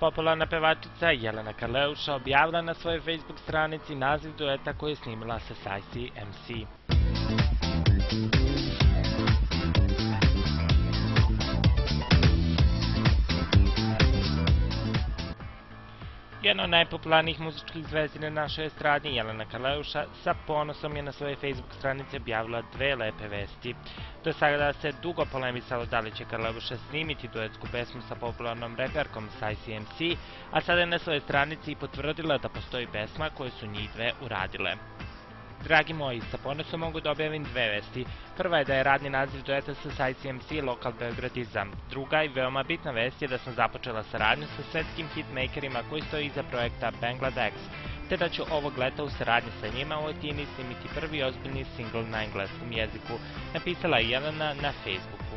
Popularna pevačica Jelena Karleuša objavila na svojoj Facebook stranici naziv dueta koji je snimila sa Sajsi MC. Jedna od najpopularnijih muzičkih zvezdi na našoj estradi, Jelena Karleuša, sa ponosom je na svojoj Facebook stranici objavila dve lepe vesti. Do sada se dugo polemisalo da li će Karleuša snimiti duetsku pesmu sa popularnom reperkom Sajsi MC, a sada je na svojoj stranici potvrdila da postoji pesma koju su njih dve uradile. Dragi moji, sa ponosom mogu da objavim dve vesti. Prva je da je radni naziv dueta sa Sajsi MC Lokal Beogradizam. Druga i veoma bitna vest je da sam započela saradnju sa svetskim hitmakerima koji stoji iza projekta Bangladex, te da ću ovog leta u saradnji sa njima u Atini snimiti prvi ozbiljni singl na engleskom jeziku, napisala je Jelena na Facebooku.